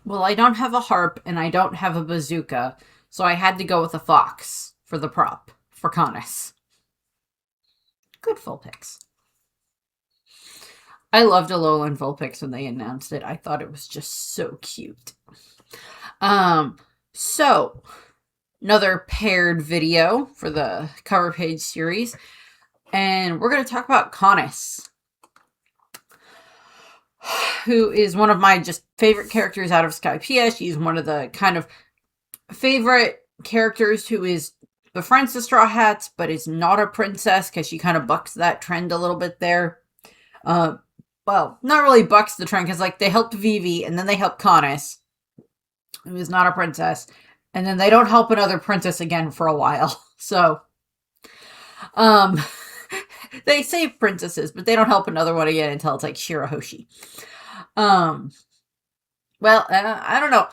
Well, I don't have a harp and I don't have a bazooka, so I had to go with a fox for the prop for Conis. Good Vulpix. I loved Alolan Vulpix when they announced it. I thought it was just so cute. Um, so another paired video for the cover page series, and we're going to talk about Conis, who is one of my just favorite characters out of Skypiea. She's one of the kind of favorite characters who is befriends the Straw Hats, but is not a princess because she kind of bucks that trend a little bit there. Well, not really bucks the trend because like they helped Vivi and then they helped Conis, who is not a princess, and then they don't help another princess again for a while. So, um, they save princesses, but they don't help another one again until it's like Shirahoshi. Um, well, I don't know.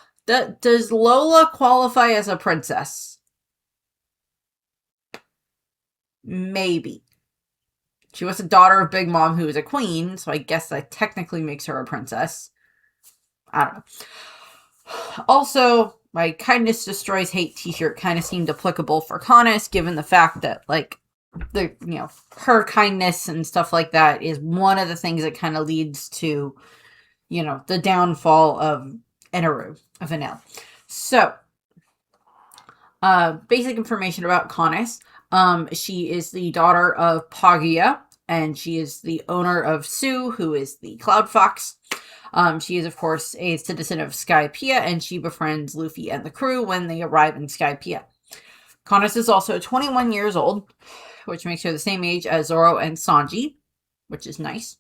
Does Lola qualify as a princess? Maybe. She was a daughter of Big Mom, who was a queen, so I guess that technically makes her a princess. I don't know. Also, my Kindness Destroys Hate t-shirt kind of seemed applicable for Conis, given the fact that, like, her kindness and stuff like that is one of the things that kind of leads to, the downfall of Eneru, of Enel. So, basic information about Conis. She is the daughter of Paggia, and she is the owner of Sue, who is the Cloud Fox. She is, of course, a citizen of Skypiea, and she befriends Luffy and the crew when they arrive in Skypiea. Conis is also 21 years old, which makes her the same age as Zoro and Sanji, which is nice.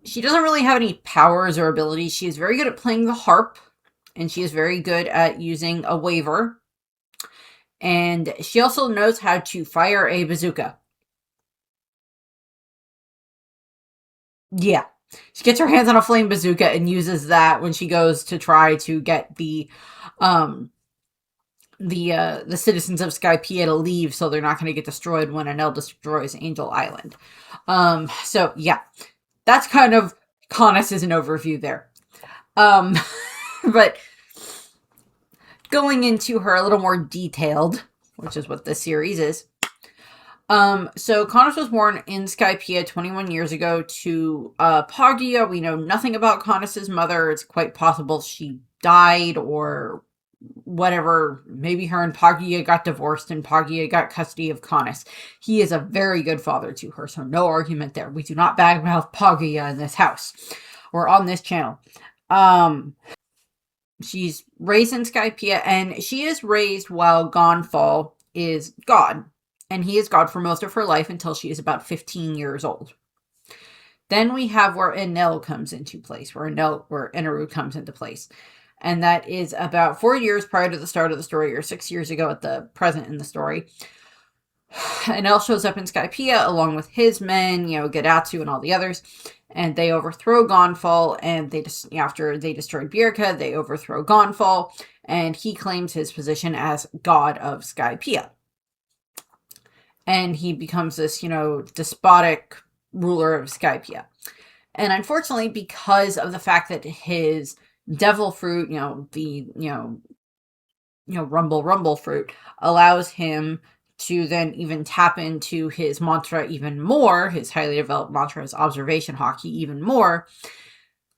She doesn't really have any powers or abilities. She is very good at playing the harp, and she is very good at using a waver. And she also knows how to fire a bazooka. Yeah. She gets her hands on a flame bazooka and uses that when she goes to try to get the citizens of Skypiea to leave so they're not going to get destroyed when Enel destroys Angel Island. So yeah. That's kind of Conis as an overview there. But going into her a little more detailed, which is what this series is. So Conis was born in Skypiea 21 years ago to Paggia. We know nothing about Conis's mother. It's quite possible she died or whatever. Maybe her and Paggia got divorced and Paggia got custody of Conis. He is a very good father to her, so no argument there. We do not badmouth Paggia in this house or on this channel. She's raised in Skypiea, and she is raised while Gonfall is God. And he is God for most of her life until she is about 15 years old. Then we have where Enel comes into place, where Eneru comes into place. And that is about 4 years prior to the start of the story, or 6 years ago at the present in the story. Enel shows up in Skypiea along with his men, Gadatsu and all the others. And they overthrow Gonfall, and after they destroyed Birka, they overthrow Gonfall, and he claims his position as God of Skypiea. And he becomes this, despotic ruler of Skypiea. And unfortunately, because of the fact that his devil fruit, rumble fruit, allows him to then even tap into his mantra even more, his highly developed mantra, his observation hockey even more,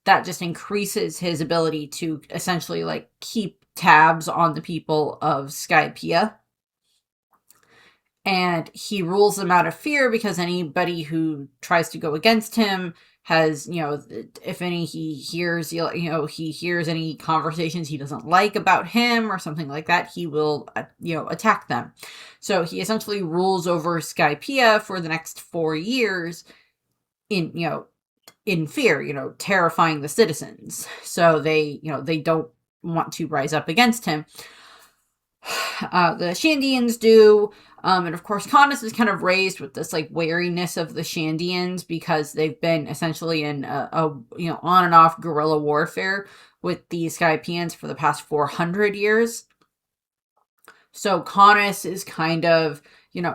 that just increases his ability to essentially keep tabs on the people of Skypiea. And he rules them out of fear because anybody who tries to go against him has, if he hears any conversations he doesn't like about him or something like that, he will, attack them. So he essentially rules over Skypiea for the next 4 years in fear, terrifying the citizens. So they don't want to rise up against him. The Shandians do, and of course Conis is kind of raised with this wariness of the Shandians because they've been essentially in a on and off guerrilla warfare with the Skypieans for the past 400 years. So Conis is kind of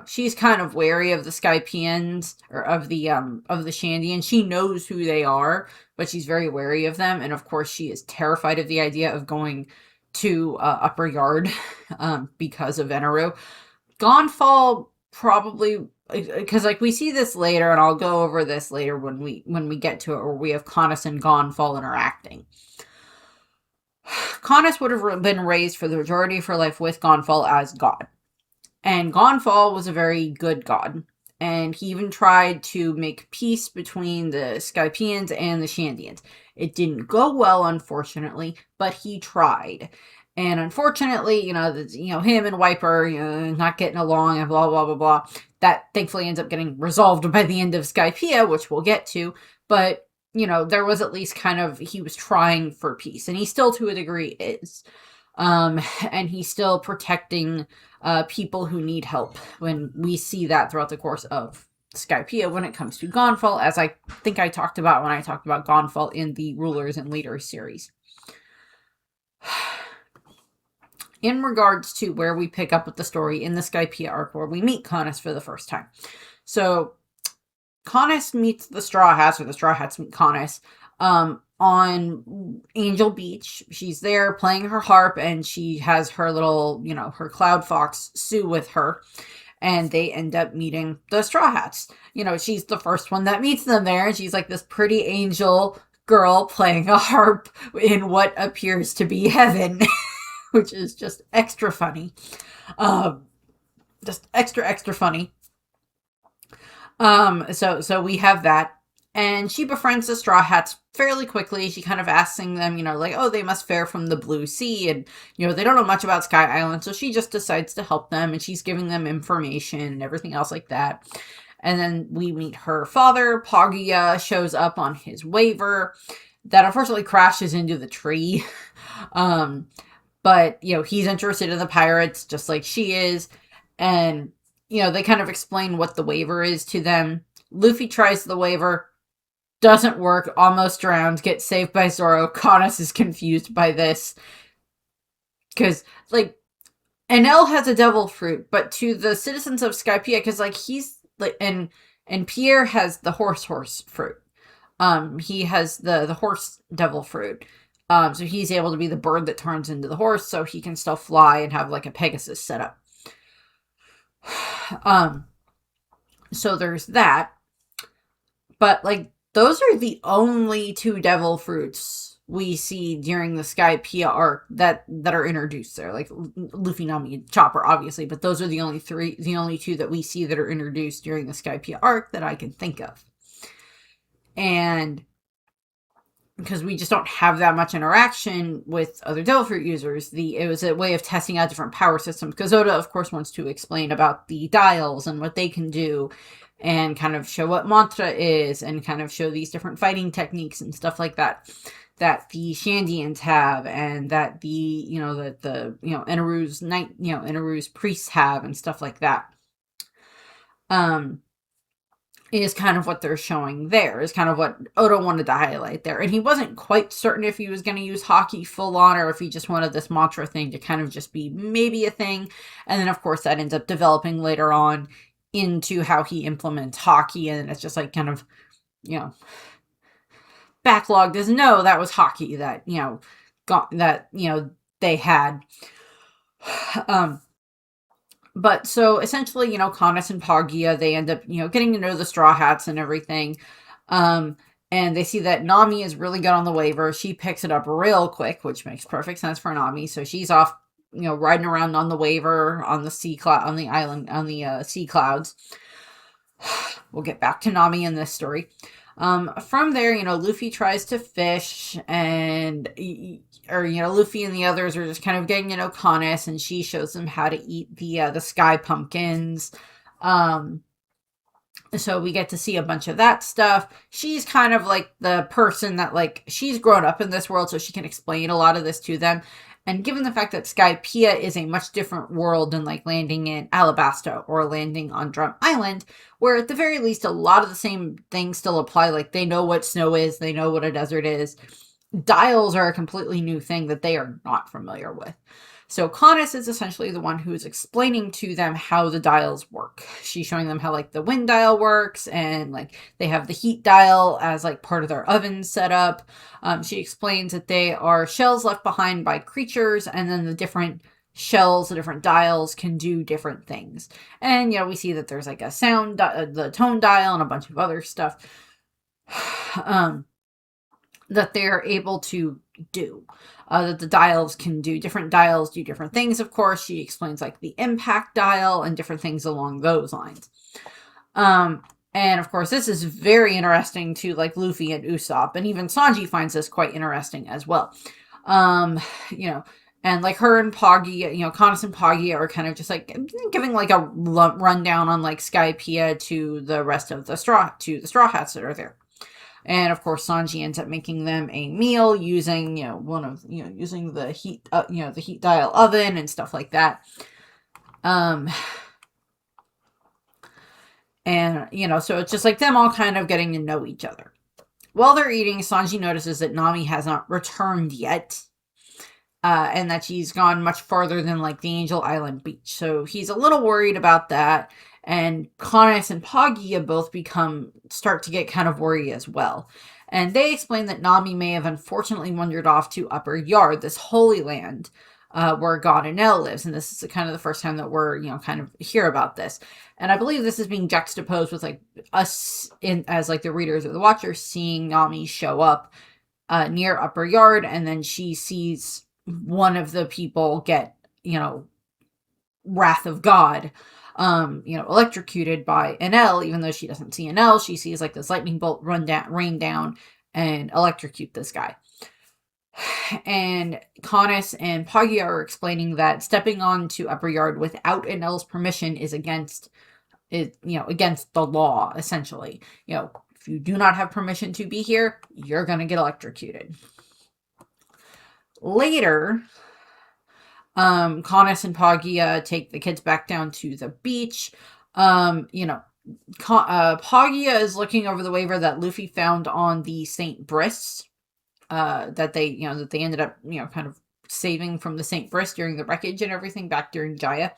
she's kind of wary of the Skypians, or of the Shandians. She knows who they are, but she's very wary of them. And of course, she is terrified of the idea of going to Upper Yard because of Enaru. Gonfall probably, because like we see this later, and I'll go over this later when we get to it, where we have Conis and Gonfall interacting. Conis would have been raised for the majority of her life with Gonfall as god. And Gonfall was a very good god. And he even tried to make peace between the Skypians and the Shandians. It didn't go well, unfortunately, but he tried. And unfortunately, him and Wiper, not getting along and blah, blah, blah, blah. That thankfully ends up getting resolved by the end of Skypiea, which we'll get to. But, there was at least he was trying for peace. And he still, to a degree, is. And he's still protecting people who need help, when we see that throughout the course of Skypiea when it comes to Gonfall, as I think I talked about when I talked about Gonfall in the Rulers and Leaders series. In regards to where we pick up with the story in the Skypiea arc, where we meet Conis for the first time. So, Conis meets the Straw Hats, or the Straw Hats meet Conis, on Angel Beach. She's there playing her harp, and she has her little, her Cloud Fox Sue with her, and they end up meeting the Straw Hats. She's the first one that meets them there, and she's like this pretty angel girl playing a harp in what appears to be heaven, which is just extra funny. Just extra funny. So we have that. And she befriends the Straw Hats fairly quickly. She kind of asking them, they must fare from the Blue Sea. And, they don't know much about Sky Island. So she just decides to help them. And she's giving them information and everything else like that. And then we meet her father. Poggia shows up on his waver that unfortunately crashes into the tree. But, he's interested in the pirates just like she is. And, they kind of explain what the waver is to them. Luffy tries the waver. Doesn't work, almost drowns, gets saved by Zoro. Conis is confused by this. Because, Enel has a devil fruit, but to the citizens of Skypiea, because, he's, and Pierre has the horse fruit. He has the horse devil fruit. So he's able to be the bird that turns into the horse, so he can still fly and have, a Pegasus set up. So there's that. But, those are the only two devil fruits we see during the Skypiea arc that are introduced there. Luffy, Nami, and Chopper, obviously, but those are the only two that we see that are introduced during the Skypiea arc that I can think of. And because we just don't have that much interaction with other devil fruit users, it was a way of testing out different power systems. Because Oda, of course, wants to explain about the dials and what they can do, and kind of show what mantra is, and kind of show these different fighting techniques and stuff like that the Shandians have, and that the Enaru's Enaru's priests have, and stuff like that. Is kind of what they're showing there, is kind of what Oda wanted to highlight there. And he wasn't quite certain if he was going to use Haki full on, or if he just wanted this mantra thing to kind of just be maybe a thing. And then, of course, that ends up developing later on into how he implements Haki, and it's just kind of, backlogged as no, that was Haki that, they had. But so essentially, Conis and Poggia, they end up, getting to know the Straw Hats and everything. And they see that Nami is really good on the waver. She picks it up real quick, which makes perfect sense for Nami. So she's off, riding around on the waver, on the on the island, on the sea clouds. We'll get back to Nami in this story. From there, Luffy tries to fish, and Luffy and the others are just kind of getting to know Conis, and she shows them how to eat the sky pumpkins. So we get to see a bunch of that stuff. She's kind of the person that she's grown up in this world, so she can explain a lot of this to them. And given the fact that Skypiea is a much different world than landing in Alabasta or landing on Drum Island, where at the very least a lot of the same things still apply. They know what snow is, they know what a desert is. Dials are a completely new thing that they are not familiar with. So Conis is essentially the one who's explaining to them how the dials work. She's showing them how like the wind dial works, and like they have the heat dial as like part of their oven setup. She explains that they are shells left behind by creatures, and then the different shells, the different dials can do different things. And we see that there's like a sound, the tone dial, and a bunch of other stuff that they're able to do. That the dials can do. Different dials do different things, of course. She explains like the impact dial and different things along those lines. And of course, this is very interesting to like Luffy and Usopp, and even Sanji finds this quite interesting as well. And like her and Poggy, Conis and Poggy are kind of just like giving like a rundown on like Skypiea to the rest of the Straw Hats that are there. And of course, Sanji ends up making them a meal using, using the heat, the heat dial oven and stuff like that. And so it's just like them all kind of getting to know each other. While they're eating, Sanji notices that Nami has not returned yet. And that she's gone much farther than like the Angel Island beach. So he's a little worried about that. And Conis and Poggy both start to get kind of worried as well. And they explain that Nami may have unfortunately wandered off to Upper Yard, this holy land, where God Enel lives. And this is kind of the first time that we're, kind of hear about this. And I believe this is being juxtaposed with like us as like the readers or the watchers seeing Nami show up near Upper Yard. And then she sees one of the people get, wrath of God, electrocuted by Enel, even though she doesn't see Enel. She sees like this lightning bolt rain down and electrocute this guy. And Conis and Poggy are explaining that stepping onto Upper Yard without Enel's permission is against the law, essentially. If you do not have permission to be here, you're going to get electrocuted. Later, Conis and Poggy take the kids back down to the beach. Poggy is looking over the waiver that Luffy found on the St. Brice, that they ended up, kind of saving from the St. Brice during the wreckage and everything back during Jaya.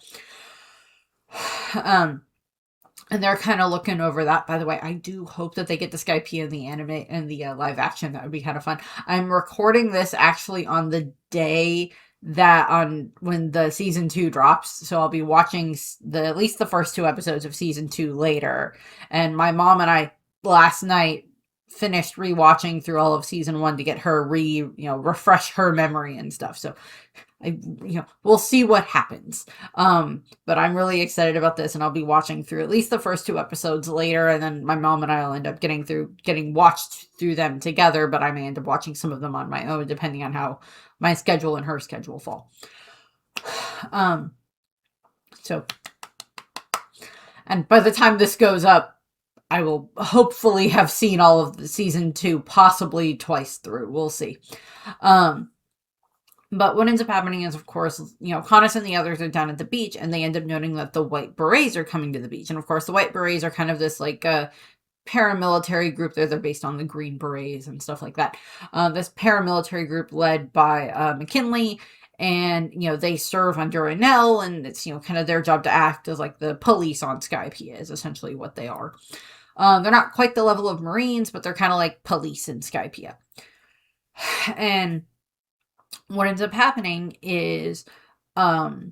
And they're kind of looking over that. By the way, I do hope that they get the Skypiea in the anime and the live action. That would be kind of fun. I'm recording this actually on the day when the season 2 drops. So I'll be watching at least the first 2 episodes of season 2 later. And my mom and I last night finished rewatching through all of season 1 to get her refresh her memory and stuff. So we'll see what happens. But I'm really excited about this, and I'll be watching through at least the first 2 episodes later, and then my mom and I will end up getting watched through them together, but I may end up watching some of them on my own, depending on how my schedule and her schedule fall. And by the time this goes up, I will hopefully have seen all of the season 2, possibly twice through. We'll see. But what ends up happening is, of course, Conis and the others are down at the beach, and they end up noting that the White Berets are coming to the beach. And of course, the White Berets are kind of this like paramilitary group. They're based on the Green Berets and stuff like that. This paramilitary group led by McKinley, and they serve under Enel, and it's kind of their job to act as like the police on Skypiea is essentially what they are. They're not quite the level of Marines, but they're kind of like police in Skypiea. And what ends up happening is, they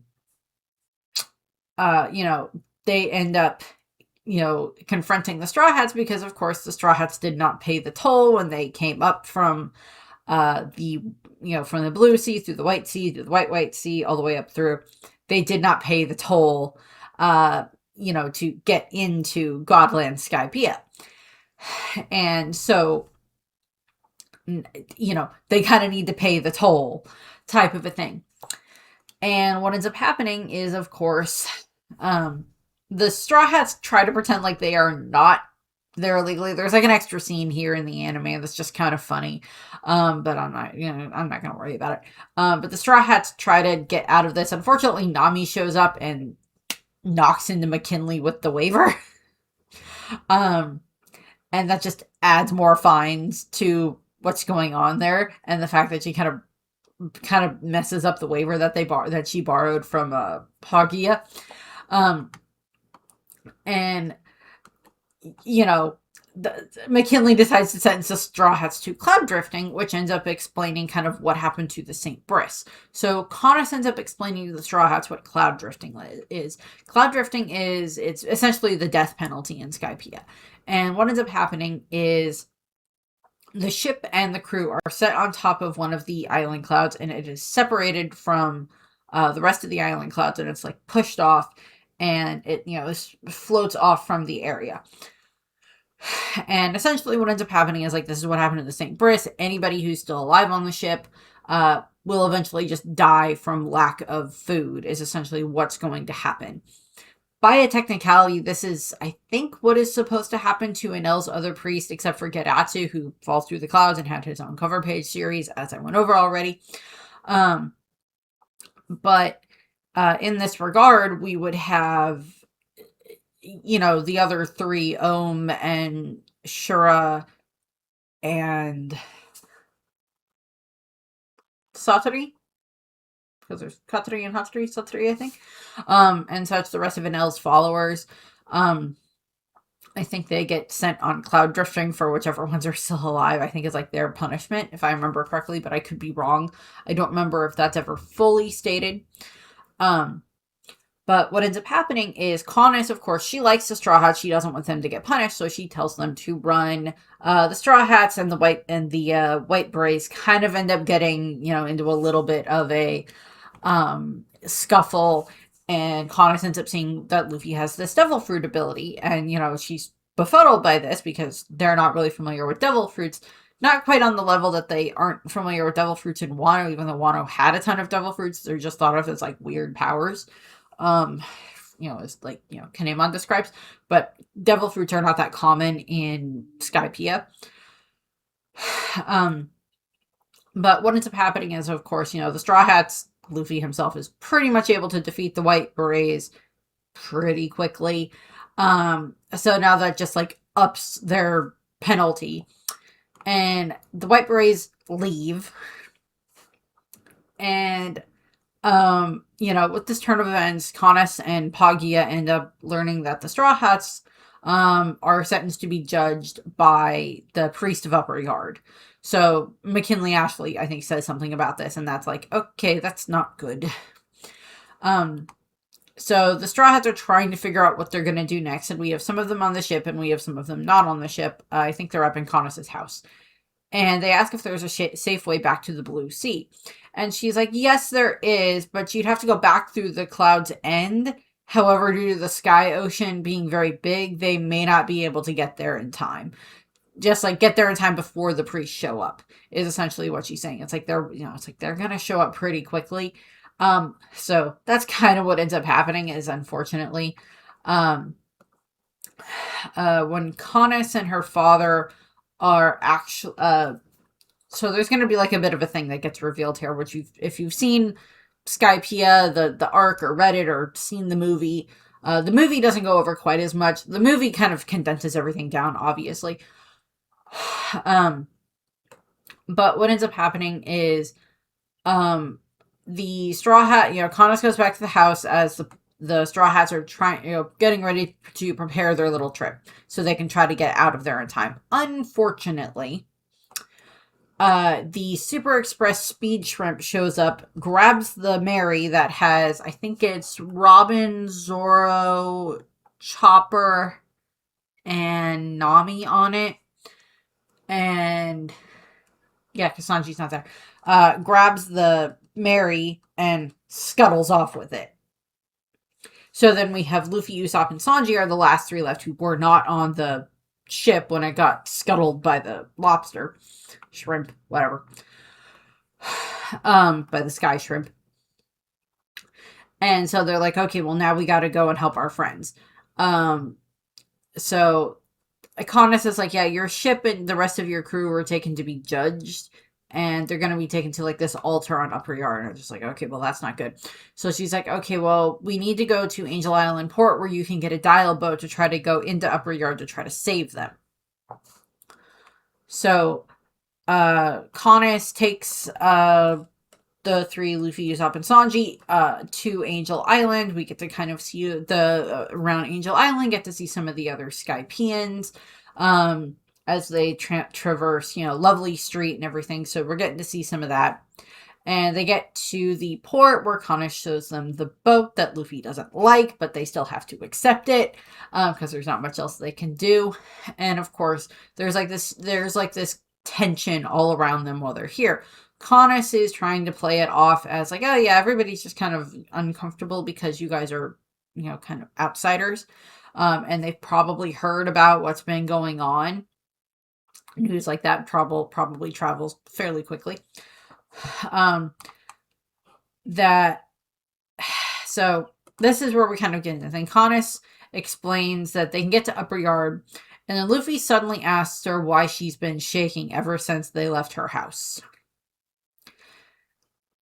end up, confronting the Straw Hats because, of course, the Straw Hats did not pay the toll when they came up from from the Blue Sea through the White Sea, through the White Sea, all the way up through. They did not pay the toll, to get into Godland Skypiea. And so, they kind of need to pay the toll type of a thing. And what ends up happening is, of course, the Straw Hats try to pretend like they are not there illegally. There's like an extra scene here in the anime that's just kind of funny. But I'm not going to worry about it. But the Straw Hats try to get out of this. Unfortunately, Nami shows up and knocks into McKinley with the waiver. And that just adds more fines to what's going on there, and the fact that she kind of kind of messes up the waiver that that she borrowed from Poggia. Um, and you know, McKinley decides to sentence the Straw Hats to cloud drifting, which ends up explaining kind of what happened to the St. Brice. So Conis ends up explaining to the Straw Hats what cloud drifting is. Cloud drifting it's essentially the death penalty in Skypiea. And what ends up happening is the ship and the crew are set on top of one of the island clouds, and it is separated from the rest of the island clouds, and it's like pushed off, and it floats off from the area. And essentially what ends up happening is like, this is what happened in the St. Brice. Anybody who's still alive on the ship will eventually just die from lack of food, is essentially what's going to happen. By a technicality, this is, I think, what is supposed to happen to Enel's other priest, except for Gedatsu, who falls through the clouds and had his own cover page series, as I went over already. But in this regard, we would have, the other three, Ohm and Shura and Satori, because there's Katari and Hatsuri, Satori, I think. And such, the rest of Enel's followers. I think they get sent on cloud drifting for whichever ones are still alive. I think it's like their punishment, if I remember correctly, but I could be wrong. I don't remember if that's ever fully stated. But what ends up happening is Conis, of course, she likes the Straw Hats. She doesn't want them to get punished, so she tells them to run. The Straw Hats and the White Berets kind of end up getting, into a little bit of a scuffle, and Conis ends up seeing that Luffy has this devil fruit ability, and she's befuddled by this because they're not really familiar with devil fruits. Not quite on the level that they aren't familiar with devil fruits in Wano, even though Wano had a ton of devil fruits. They're just thought of as like weird powers. As like, Kinemon describes, but devil fruits are not that common in Skypiea. But what ends up happening is, of course, the Straw Hats, Luffy himself is pretty much able to defeat the White Berets pretty quickly. So now that just like ups their penalty, and the White Berets leave, and with this turn of events, Conis and Poggia end up learning that the Straw Hats are sentenced to be judged by the priest of Upper Yard. So McKinley Ashley, I think, says something about this, and that's like, okay, that's not good. So the Straw Hats are trying to figure out what they're going to do next, and we have some of them on the ship, and we have some of them not on the ship. I think they're up in Conis's house. And they ask if there's a safe way back to the Blue Sea. And she's like, yes, there is, but you'd have to go back through the cloud's end. However, due to the sky ocean being very big, they may not be able to get there in time. Just like get there in time before the priests show up is essentially what she's saying. It's like they're going to show up pretty quickly. So that's kind of what ends up happening, is unfortunately, when Conis and her father are actually, so there's going to be like a bit of a thing that gets revealed here, which if you've seen Skypiea, the arc, or read it, or seen the movie doesn't go over quite as much. The movie kind of condenses everything down, obviously. But what ends up happening is, the Straw Hat, Conis goes back to the house as the Straw Hats are trying, getting ready to prepare their little trip so they can try to get out of there in time. Unfortunately, the Super Express Speed Shrimp shows up, grabs the Mary that has, I think it's Robin, Zoro, Chopper, and Nami on it. And yeah, because Sanji's not there. Grabs the Mary and scuttles off with it. So then we have Luffy, Usopp, and Sanji are the last three left who were not on the ship when it got scuttled by the lobster, shrimp, whatever. By the sky shrimp. And so they're like, okay, well, now we got to go and help our friends. So Conis is like, yeah, your ship and the rest of your crew were taken to be judged, and they're going to be taken to like this altar on Upper Yard. And I'm just like, okay, well, that's not good. So she's like, okay, well, we need to go to Angel Island Port where you can get a dial boat to try to go into Upper Yard to try to save them. So Conis takes the three, Luffy, Usopp, and Sanji, to Angel Island. We get to kind of see around Angel Island, get to see some of the other Skypians, as they traverse, Lovely Street and everything. So we're getting to see some of that. And they get to the port where Conis shows them the boat that Luffy doesn't like, but they still have to accept it, because there's not much else they can do. And of course, there's this tension all around them while they're here. Conis is trying to play it off as like, oh yeah, everybody's just kind of uncomfortable because you guys are, kind of outsiders. And they've probably heard about what's been going on. News like that probably travels fairly quickly. So this is where we kind of get into things. Conis explains that they can get to Upper Yard, and then Luffy suddenly asks her why she's been shaking ever since they left her house.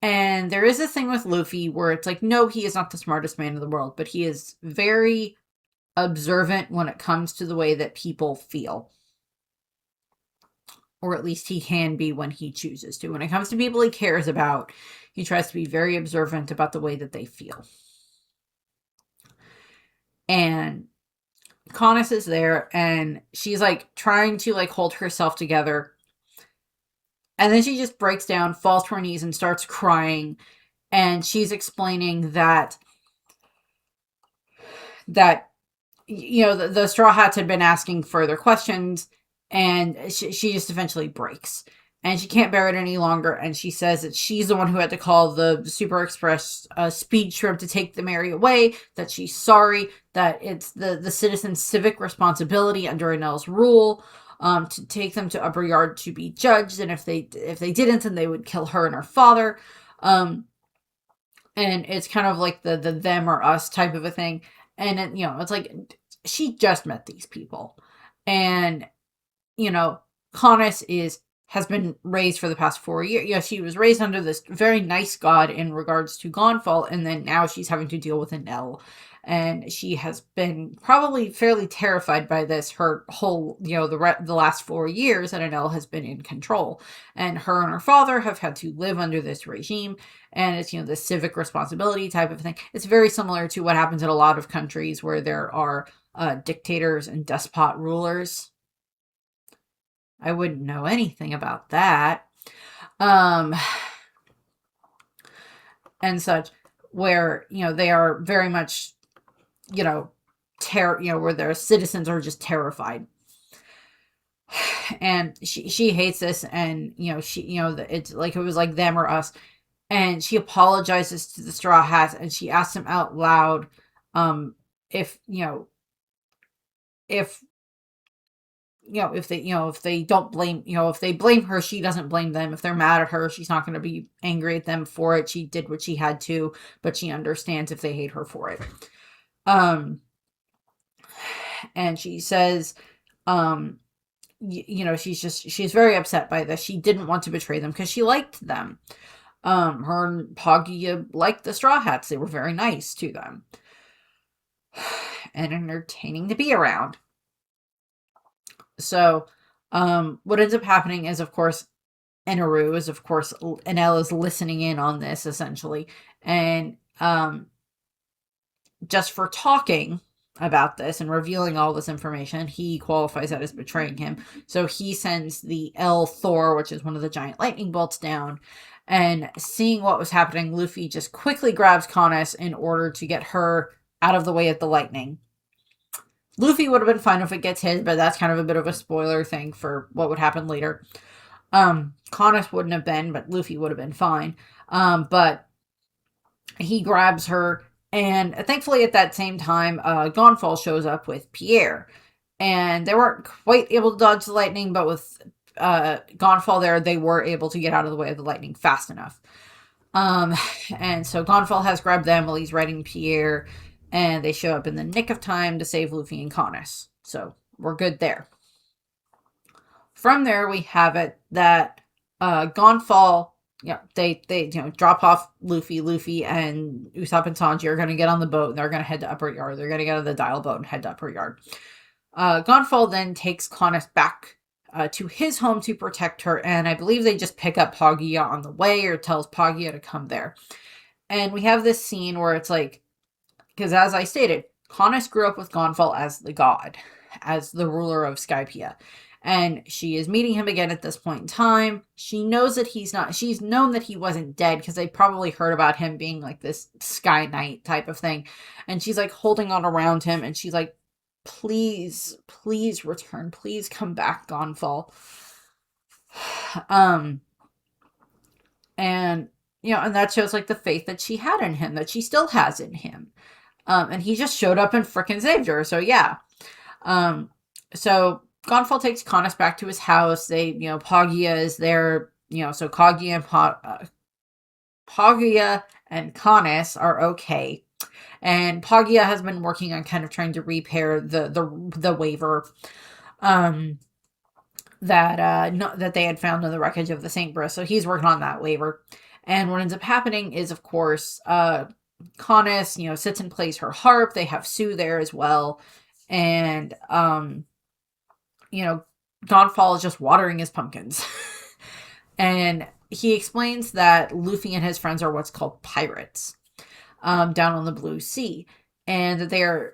And there is a thing with Luffy where it's like, no, he is not the smartest man in the world, but he is very observant when it comes to the way that people feel. Or at least he can be when he chooses to. When it comes to people he cares about, he tries to be very observant about the way that they feel. And Conis is there, and she's like trying to like hold herself together. And then she just breaks down, falls to her knees, and starts crying. And she's explaining that the Straw Hats had been asking further questions, and she just eventually breaks. And she can't bear it any longer, and she says that she's the one who had to call the Super Express speed shrimp to take the Mary away, that she's sorry, that it's the citizens' civic responsibility under Enel's rule to take them to Upper Yard to be judged, and if they didn't, then they would kill her and her father. And it's kind of like the them or us type of a thing. And it's like she just met these people, and Conis has been raised for the past 4 years. She was raised under this very nice god in regards to Gonfall, and then now she's having to deal with Enel. And she has been probably fairly terrified by this her whole, the last 4 years that Enel has been in control. And her and her father have had to live under this regime. And it's, the civic responsibility type of thing. It's very similar to what happens in a lot of countries where there are dictators and despot rulers. I wouldn't know anything about that. And such, where, they are very much, where their citizens are just terrified. And she hates this, and, it's like, it was like them or us. And she apologizes to the Straw Hats, and she asks them out loud, if they don't blame, if they blame her, she doesn't blame them. If they're mad at her, she's not going to be angry at them for it. She did what she had to, but she understands if they hate her for it. And she says, she's very upset by this. She didn't want to betray them because she liked them. Her and Poggy liked the Straw Hats. They were very nice to them and entertaining to be around. So, what ends up happening is, of course, Enel is listening in on this, essentially. And, just for talking about this and revealing all this information, he qualifies that as betraying him. So he sends the El Thor, which is one of the giant lightning bolts, down. And seeing what was happening, Luffy just quickly grabs Conis in order to get her out of the way of the lightning. Luffy would have been fine if it gets his, but that's kind of a bit of a spoiler thing for what would happen later. Conis wouldn't have been, but Luffy would have been fine. But he grabs her, and thankfully at that same time, Gonfall shows up with Pierre. And they weren't quite able to dodge the lightning, but with Gonfall there, they were able to get out of the way of the lightning fast enough. And so Gonfall has grabbed them while he's riding Pierre, and they show up in the nick of time to save Luffy and Conis. So we're good there. From there, we have it that Gonfall, they drop off Luffy. Luffy and Usopp and Sanji are going to get on the boat, and they're going to head to Upper Yard. They're going to get on the dial boat and head to Upper Yard. Gonfall then takes Conis back to his home to protect her. And I believe they just pick up Poggia on the way, or tells Poggia to come there. And we have this scene where it's like, because as I stated, Conis grew up with Gonfall as the god, as the ruler of Skypiea. And she is meeting him again at this point in time. She knows that he's not, she's known that he wasn't dead, because they probably heard about him being like this Sky Knight type of thing. And she's like holding on around him, and she's like, please, please return. Please come back, Gonfall. And, and that shows like the faith that she had in him, that she still has in him. And he just showed up and frickin' saved her. So yeah. So Gonfall takes Conis back to his house. They, Poggia is there, so Poggia and Conis are okay. And Poggia has been working on kind of trying to repair the waver that they had found in the wreckage of the St. Brice. So he's working on that waver. And what ends up happening is, of course, Conis, sits and plays her harp. They have Sue there as well. And, Gonfall is just watering his pumpkins. And he explains that Luffy and his friends are what's called pirates, down on the Blue Sea. And that they are,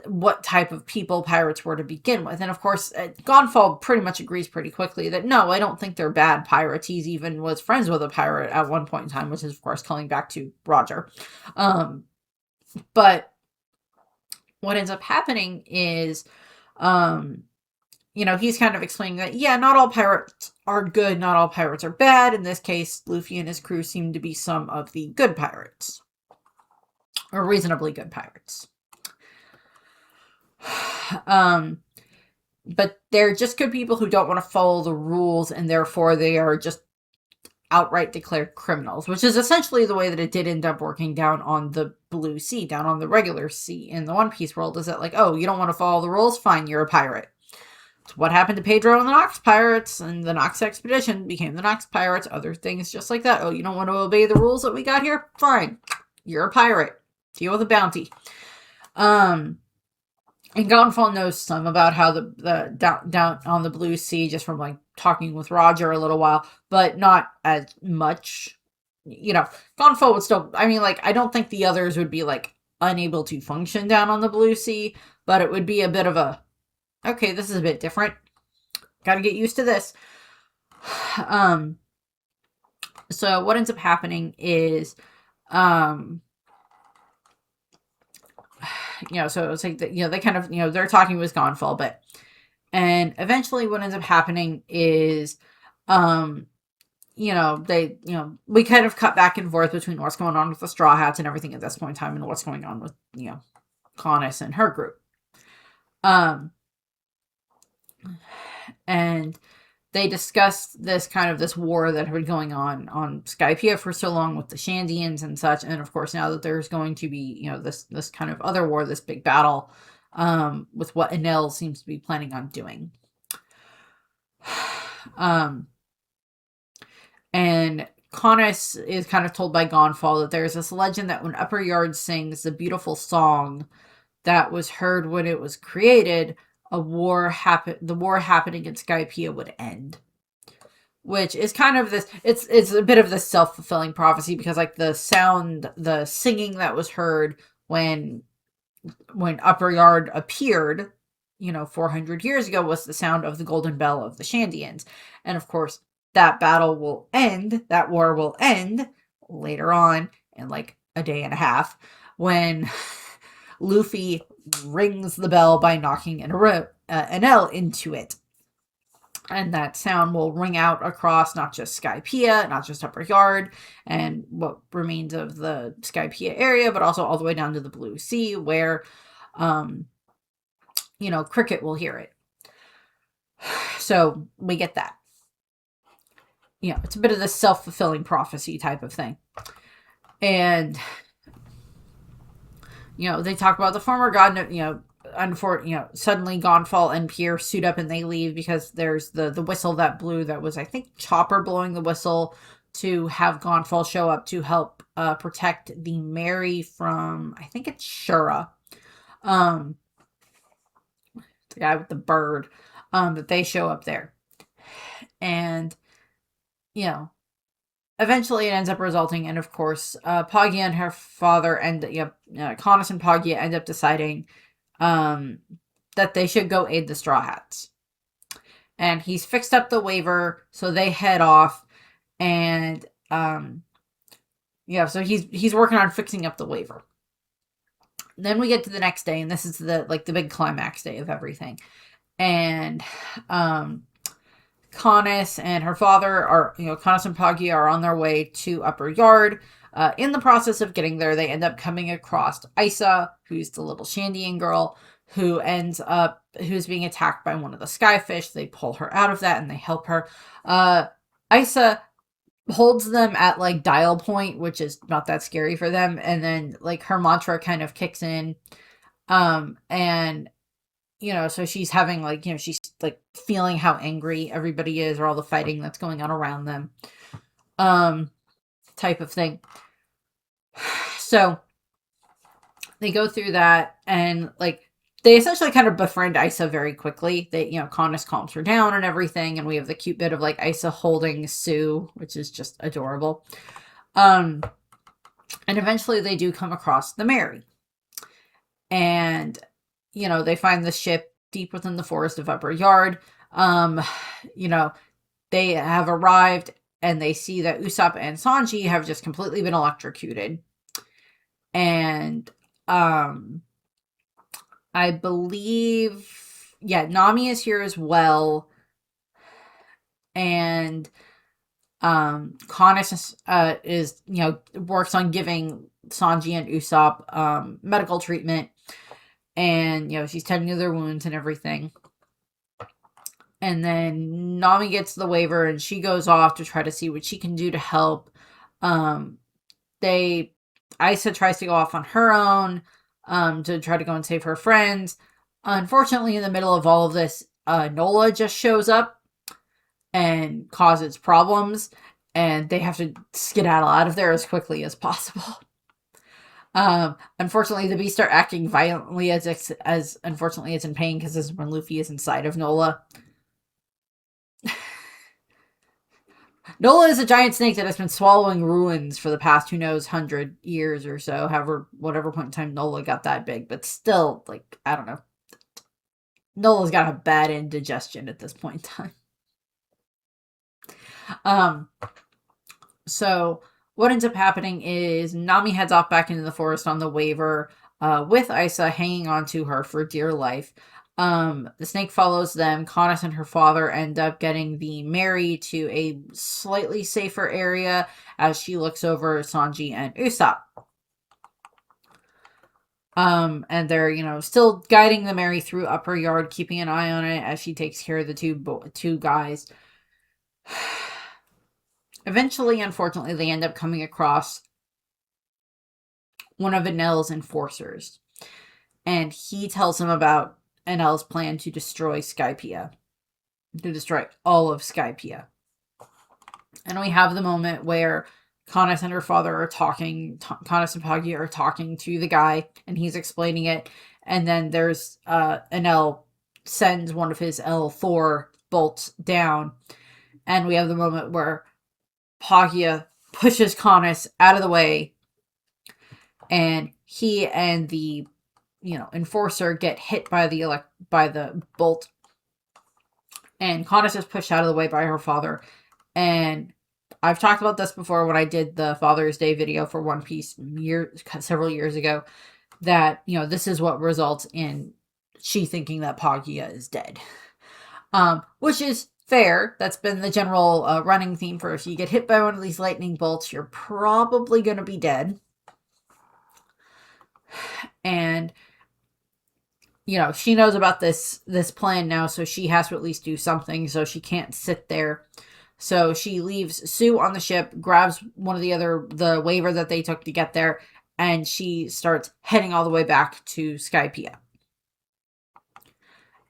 what type of people pirates were to begin with. And of course, Gonfall pretty much agrees pretty quickly that no, I don't think they're bad pirates. He's even was friends with a pirate at one point in time, which is of course calling back to Roger. But what ends up happening is, he's kind of explaining that, yeah, not all pirates are good, not all pirates are bad. In this case, Luffy and his crew seem to be some of the good pirates, or reasonably good pirates. But they're just good people who don't want to follow the rules, and therefore they are just outright declared criminals, which is essentially the way that it did end up working down on the Blue Sea, down on the regular sea in the One Piece world. Is that like, oh, you don't want to follow the rules? Fine, you're a pirate. It's what happened to Pedro and the Nox Pirates, and the Nox Expedition became the Nox Pirates. Other things just like that. Oh, you don't want to obey the rules that we got here? Fine, you're a pirate. Deal with a bounty. And Gonfall knows some about how the down on the Blue Sea, just from like talking with Roger a little while, but not as much. Gonfall would still, I don't think the others would be like unable to function down on the Blue Sea, but it would be a bit of a, okay, this is a bit different. Got to get used to this. So what ends up happening is, so it's like, they kind of, they're talking with Gonfall, and eventually what ends up happening is, we kind of cut back and forth between what's going on with the Straw Hats and everything at this point in time, and what's going on with, Conis and her group. And they discussed this war that had been going on Skypiea for so long with the Shandians and such. And of course, now that there's going to be, this kind of other war, this big battle, with what Enel seems to be planning on doing. And Conis is kind of told by Gonfall that there's this legend that when Upper Yard sings the beautiful song that was heard when it was created, the war happening in Skypiea would end. Which is kind of this, it's a bit of this self-fulfilling prophecy, because like the singing that was heard when Upper Yard appeared, 400 years ago, was the sound of the golden bell of the Shandians. And of course, that battle will end, that war will end later on in like a day and a half, when Luffy rings the bell by knocking an L into it. And that sound will ring out across not just Skypiea, not just Upper Yard, and what remains of the Skypiea area, but also all the way down to the Blue Sea, where, Cricket will hear it. So we get that. It's a bit of the self-fulfilling prophecy type of thing. And, they talk about the former god, suddenly Gonfall and Pierre suit up and they leave, because there's the whistle that blew, that was, I think, Chopper blowing the whistle to have Gonfall show up to help protect the Mary from, I think it's Shura. The guy with the bird. that they show up there. And, you know, eventually it ends up resulting in, of course, Poggia and her father Conis and Poggia end up deciding that they should go aid the Straw Hats. And he's fixed up the waiver, so they head off, and so he's working on fixing up the waiver. Then we get to the next day, and this is the big climax day of everything. And Conis and her father Conis and Poggia are on their way to Upper Yard. In the process of getting there, they end up coming across Isa, who's the little Shandian girl, who's being attacked by one of the skyfish. They pull her out of that and they help her. Isa holds them at dial point, which is not that scary for them. And then her mantra kind of kicks in. And so she's having she's feeling how angry everybody is, or all the fighting that's going on around them. Type of thing. So they go through that, and they essentially kind of befriend Isa very quickly. They, Conis calms her down and everything, and we have the cute bit of Isa holding Sue, which is just adorable. And eventually they do come across the Mary. And, they find the ship deep within the forest of Upper Yard. They have arrived, and they see that Usopp and Sanji have just completely been electrocuted. And, I believe, Nami is here as well. And Conis is works on giving Sanji and Usopp medical treatment. And, she's tending to their wounds and everything. And then Nami gets the waiver, and she goes off to try to see what she can do to help. Isa tries to go off on her own to try to go and save her friends. Unfortunately, in the middle of all of this, Nola just shows up and causes problems, and they have to skedaddle out of there as quickly as possible. Unfortunately, the beasts are acting violently as unfortunately it's in pain, because this is when Luffy is inside of Nola. Nola is a giant snake that has been swallowing ruins for the past, 100 years or so. However, whatever point in time Nola got that big. But still, I don't know. Nola's got a bad indigestion at this point in time. So what ends up happening is Nami heads off back into the forest on the waiver, with Isa hanging on to her for dear life. The snake follows them. Conis and her father end up getting the Mary to a slightly safer area as she looks over Sanji and Usopp. And they're, still guiding the Mary through Upper Yard, keeping an eye on it as she takes care of the two guys. Eventually, unfortunately, they end up coming across one of Enel's enforcers. And he tells them about Enel's plan to destroy Skypiea. To destroy all of Skypiea. And we have the moment where Conis and her father are talking. Conis and Poggia are talking to the guy, and he's explaining it. And then there's Enel sends one of his L4 bolts down. And we have the moment where Poggia pushes Conis out of the way, and he and the enforcer get hit by the bolt, and Conis is pushed out of the way by her father. And I've talked about this before when I did the Father's Day video for One Piece several years ago, that this is what results in she thinking that Poggia is dead, which is fair. That's been the general running theme for, if you get hit by one of these lightning bolts, you're probably going to be dead. And she knows about this plan now, so she has to at least do something, so she can't sit there. So she leaves Sue on the ship, grabs one of the waiver that they took to get there, and she starts heading all the way back to Skypiea.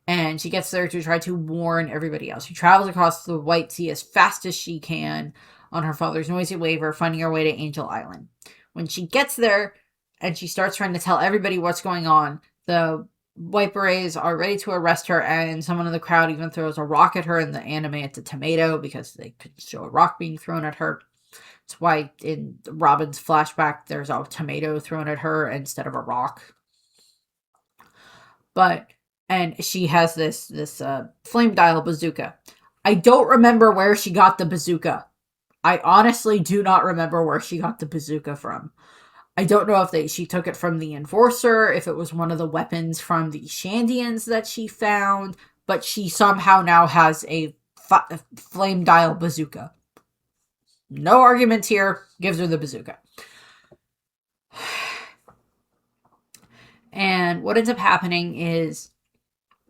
And she gets there to try to warn everybody else. She travels across the White Sea as fast as she can on her father's noisy waiver, finding her way to Angel Island. When she gets there and she starts trying to tell everybody what's going on, the white berets are ready to arrest her, and someone in the crowd even throws a rock at her. In the anime, it's a tomato because they could show a rock being thrown at her. It's why in Robin's flashback there's a tomato thrown at her instead of a rock. And she has this flame dial bazooka. I don't remember where she got the bazooka. I honestly do not remember where she got the bazooka from. I don't know if she took it from the Enforcer, if it was one of the weapons from the Shandians that she found, but she somehow now has a flame dial bazooka. No arguments here. Gives her the bazooka. And what ends up happening is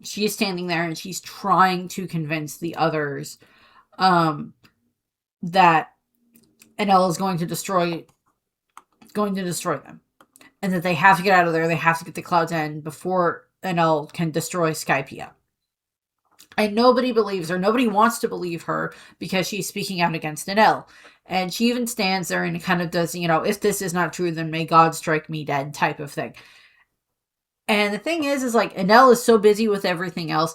she is standing there and she's trying to convince the others that Enel is going to destroy them. And that they have to get out of there. They have to get the Cloud's End before Enel can destroy Skypiea. And nobody believes her. Nobody wants to believe her because she's speaking out against Enel. And she even stands there and kind of does, if this is not true, then may God strike me dead type of thing. And the thing is like, Enel is so busy with everything else.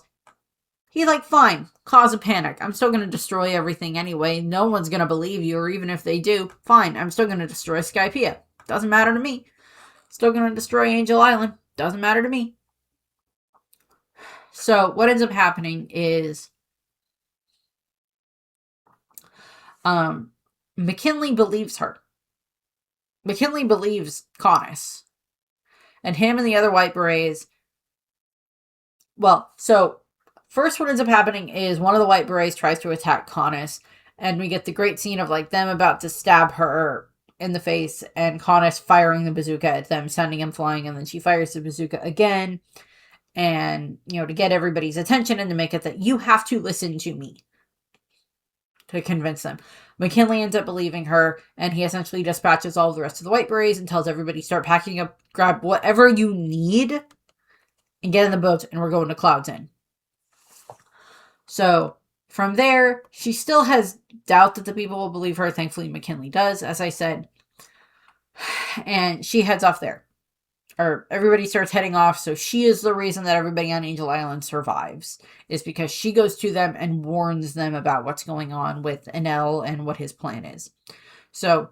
He's like, fine, cause a panic. I'm still going to destroy everything anyway. No one's going to believe you, or even if they do, fine, I'm still going to destroy Skypiea. Doesn't matter to me. Still going to destroy Angel Island. Doesn't matter to me. So what ends up happening is McKinley believes her. McKinley believes Conis. And him and the other white berets. Well, so first what ends up happening is one of the white berets tries to attack Conis. And we get the great scene of like them about to stab her in the face and Conis firing the bazooka at them, sending him flying. And then she fires the bazooka again. And, to get everybody's attention and to make it that you have to listen to me. To convince them. McKinley ends up believing her, and he essentially dispatches all of the rest of the white berets and tells everybody, start packing up, grab whatever you need, and get in the boat, and we're going to Cloud's End. So, from there, she still has doubt that the people will believe her. Thankfully, McKinley does, as I said. And she heads off there. Or everybody starts heading off, so she is the reason that everybody on Angel Island survives. Is because she goes to them and warns them about what's going on with Enel and what his plan is. So,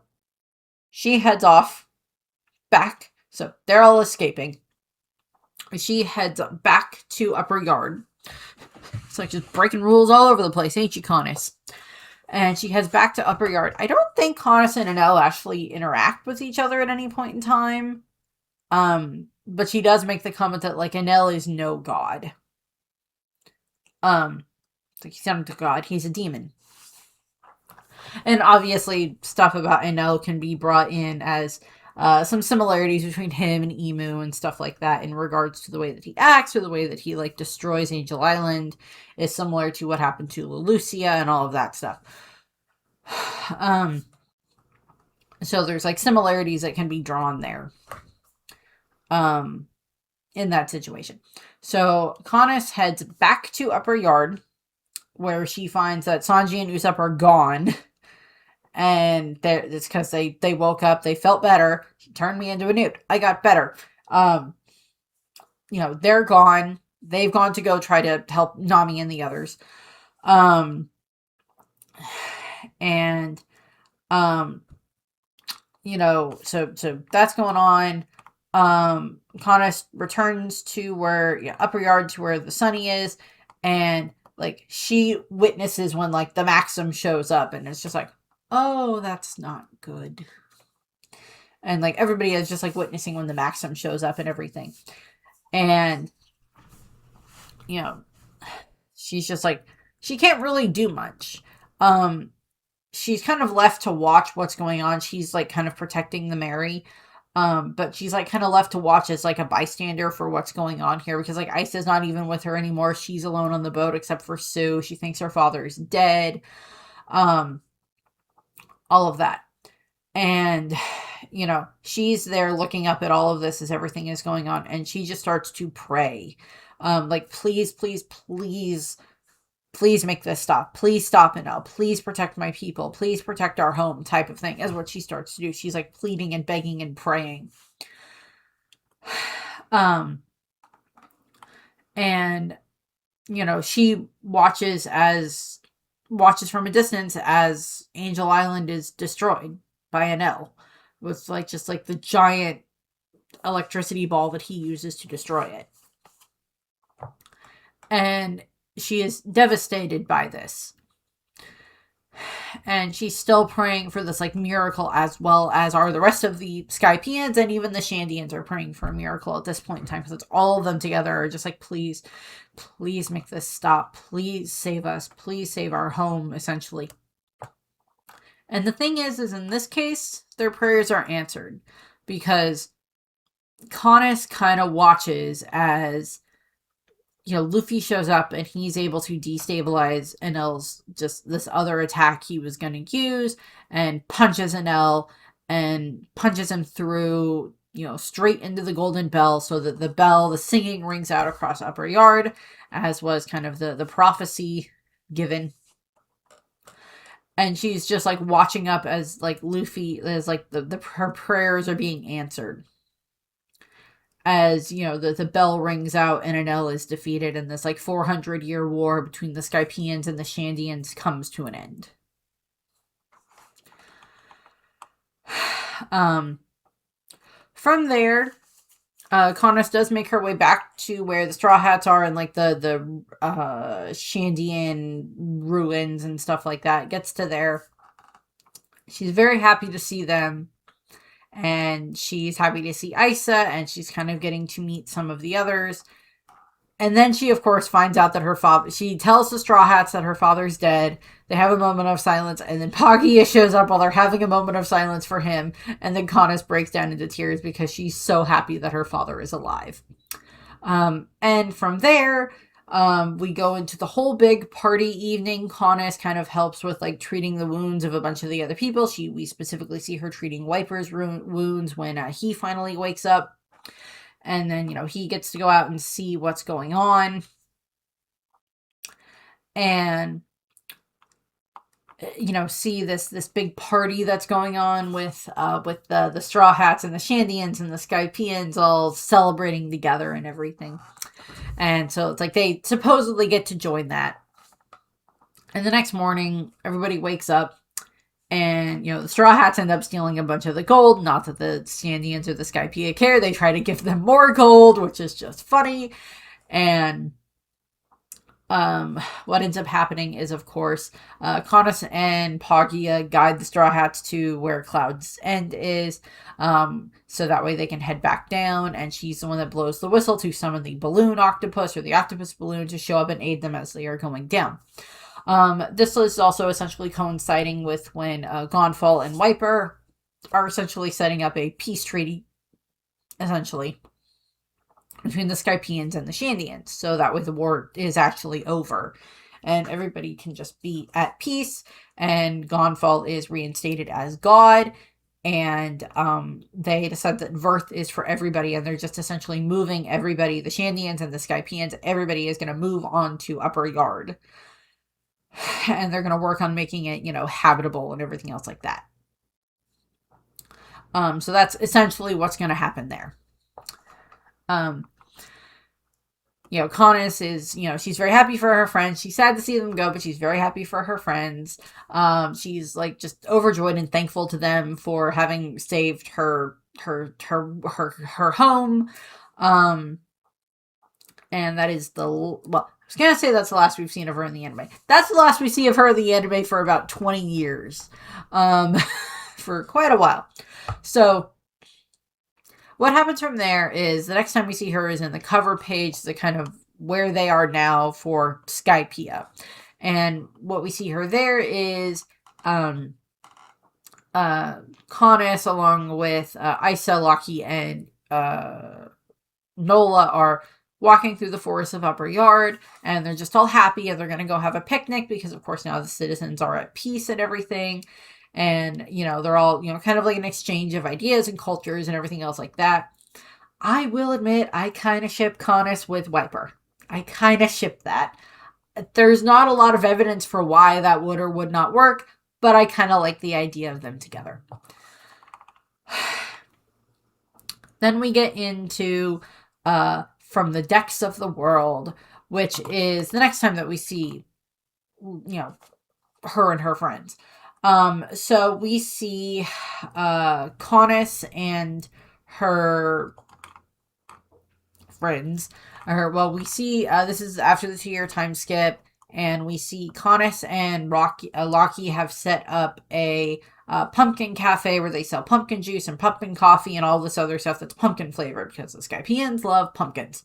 she heads off back. So, they're all escaping. She heads back to Upper Yard. It's like just breaking rules all over the place, ain't you, Conis? And she heads back to Upper Yard. I don't think Conis and Enel actually interact with each other at any point in time. But she does make the comment that, like, Enel is no god. Like, he's not a god, he's a demon. And obviously, stuff about Enel can be brought in as, some similarities between him and Emu and stuff like that in regards to the way that he acts or the way that he, like, destroys Angel Island is similar to what happened to Lelucia and all of that stuff. So there's, like, similarities that can be drawn there. In that situation. So Conis heads back to Upper Yard, where she finds that Sanji and Usopp are gone. And it's because they woke up, they felt better. He turned me into a newt. I got better. They're gone. They've gone to go try to help Nami and the others. So that's going on. Conis returns to Upper Yard to where the Sunny is, and like she witnesses when like the Maxim shows up, and it's just like, oh, that's not good. And like everybody is just like witnessing when the Maxim shows up and everything. And she's just like, she can't really do much. She's kind of left to watch what's going on. She's like kind of protecting the Mary. But she's like kind of left to watch as like a bystander for what's going on here, because like Ice is not even with her anymore. She's alone on the boat except for Sue. She thinks her father is dead. All of that. And, she's there looking up at all of this as everything is going on, and she just starts to pray. Like, please, please, please, please make this stop. Please stop it now. Please protect my people. Please protect our home type of thing is what she starts to do. She's like pleading and begging and praying. And, she watches from a distance as Angel Island is destroyed by Enel with just the giant electricity ball that he uses to destroy it. And she is devastated by this. And she's still praying for this miracle, as well as are the rest of the Skypians, and even the Shandians are praying for a miracle at this point in time, because it's all of them together are just please make this stop, please save us, please save our home, essentially. And the thing is in this case their prayers are answered, because Conis kind of watches as Luffy shows up and he's able to destabilize Enel's this other attack he was going to use, and punches Enel and punches him through, straight into the golden bell, so that the singing rings out across Upper Yard, as was kind of the prophecy given. And she's just watching up as Luffy, as her prayers are being answered. As, the bell rings out and Enel is defeated, and this 400-year war between the Skypians and the Shandians comes to an end. From there, Conis does make her way back to where the Straw Hats are, and the Shandian ruins and stuff like that. Gets to there. She's very happy to see them. And she's happy to see Isa, and she's kind of getting to meet some of the others. And then she, of course, finds out that she tells the Straw Hats that her father's dead. They have a moment of silence, and then Poggy shows up while they're having a moment of silence for him. And then Conis breaks down into tears because she's so happy that her father is alive. And from there, we go into the whole big party evening. Conis kind of helps with treating the wounds of a bunch of the other people. We specifically see her treating Wiper's wounds when he finally wakes up. And then, he gets to go out and see what's going on. And, see this big party that's going on with the Straw Hats and the Shandians and the Skypians all celebrating together and everything. And so it's they supposedly get to join that. And the next morning, everybody wakes up, and, the Straw Hats end up stealing a bunch of the gold. Not that the Shandians or the Skypea care. They try to give them more gold, which is just funny. And what ends up happening is, of course, Conis and Poggia guide the Straw Hats to where Cloud's End is, so that way they can head back down, and she's the one that blows the whistle to summon the balloon octopus, or the octopus balloon, to show up and aid them as they are going down. This is also essentially coinciding with when Gonfall and Wiper are essentially setting up a peace treaty, essentially, between the Skypians and the Shandians, so that way the war is actually over and everybody can just be at peace, and Gonfall is reinstated as god, and they decide that Verth is for everybody, and they're just essentially moving everybody, the Shandians and the Skypians, everybody is going to move on to Upper Yard, and they're going to work on making it, habitable and everything else like that. So that's essentially what's going to happen there. Conis is, she's very happy for her friends. She's sad to see them go, but she's very happy for her friends. She's just overjoyed and thankful to them for having saved her home. And that is I was going to say that's the last we've seen of her in the anime. That's the last we see of her in the anime for about 20 years. For quite a while. So what happens from there is the next time we see her is in the cover page, the kind of where they are now for Skypiea. And what we see her there is Conis along with Isa, Loki, and Nola are walking through the forest of Upper Yard, and they're just all happy, and they're going to go have a picnic because, of course, now the citizens are at peace and everything. And, they're all, kind of like an exchange of ideas and cultures and everything else like that. I will admit, I kind of ship Conis with Wiper. I kind of ship that. There's not a lot of evidence for why that would or would not work, but I kind of like the idea of them together. Then we get into from the decks of the world, which is the next time that we see, her and her friends. So we see Conis and her friends. We see this is after the 2-year time skip, and we see Conis and Lockie have set up a pumpkin cafe where they sell pumpkin juice and pumpkin coffee and all this other stuff that's pumpkin flavored because the Skypians love pumpkins.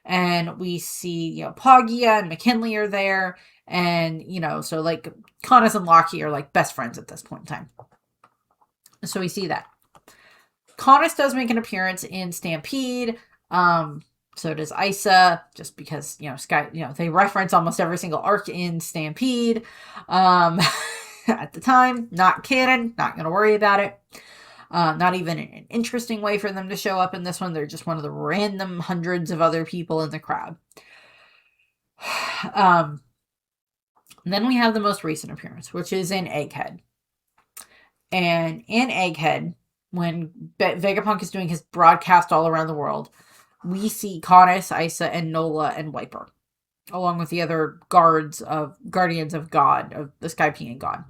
And we see, Poggia and McKinley are there. And, so like Conis and Lockie are like best friends at this point in time. So we see that. Conis does make an appearance in Stampede. So does Isa, just because, they reference almost every single arc in Stampede. At the time, not canon, not going to worry about it. Not even an interesting way for them to show up in this one. They're just one of the random hundreds of other people in the crowd. Then we have the most recent appearance, which is in Egghead. And in Egghead, when Vegapunk is doing his broadcast all around the world, we see Conis, Isa, and Nola and Wiper, along with the other Guardians of God, of the Skypian God.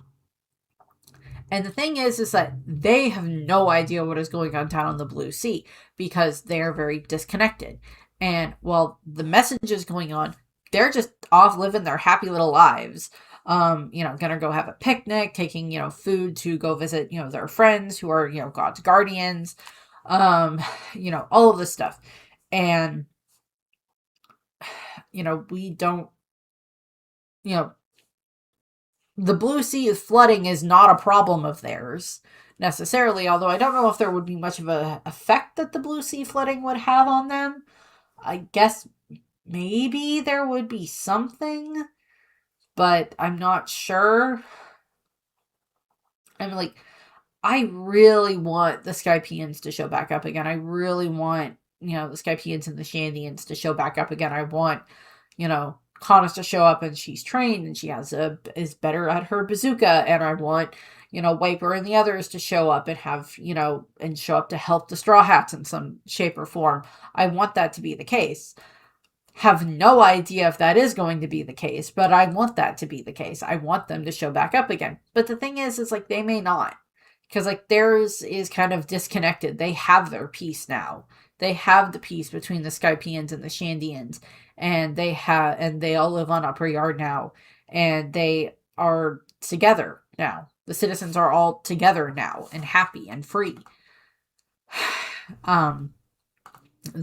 And the thing is that they have no idea what is going on down on the Blue Sea because they are very disconnected. And while the message is going on, they're just off living their happy little lives. Gonna go have a picnic, taking, food to go visit, their friends who are, God's guardians, all of this stuff. And, we don't, the Blue Sea flooding is not a problem of theirs necessarily, although I don't know if there would be much of an effect that the Blue Sea flooding would have on them. I guess maybe there would be something, but I'm not sure. I mean, I really want the Skypians to show back up again. I really want, the Skypians and the Shandians to show back up again. I want, Conis to show up and she's trained and she is better at her bazooka, and I want, Wiper and the others to show up and have, and show up to help the Straw Hats in some shape or form. I want that to be the case. Have no idea if that is going to be the case, but I want that to be the case. I want them to show back up again. But the thing is they may not, because theirs is kind of disconnected. They have their peace now. They have the peace between the Skypians and the Shandians, and they all live on Upper Yard now, and they are together now. The citizens are all together now and happy and free. The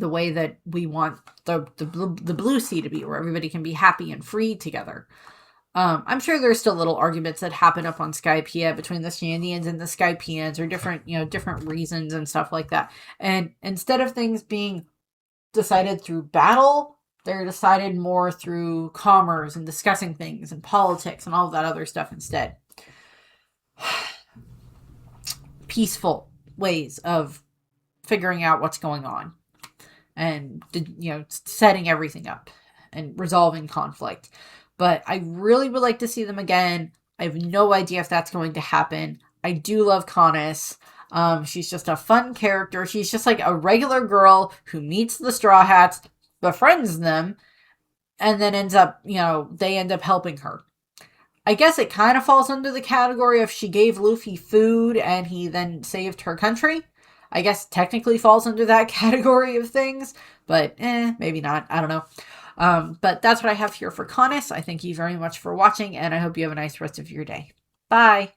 way that we want the Blue Sea to be, where everybody can be happy and free together. I'm sure there's still little arguments that happen up on Skypiea between the Shandians and the Skypians, or different reasons and stuff like that. And instead of things being decided through battle, they're decided more through commerce and discussing things and politics and all of that other stuff instead. Peaceful ways of figuring out what's going on and, setting everything up and resolving conflict. But I really would like to see them again. I have no idea if that's going to happen. I do love Conis. She's just a fun character. She's just like a regular girl who meets the Straw Hats, befriends them, and then they end up helping her. I guess it kind of falls under the category of she gave Luffy food and he then saved her country. I guess technically falls under that category of things, but maybe not. I don't know. But that's what I have here for Conis. I thank you very much for watching, and I hope you have a nice rest of your day. Bye!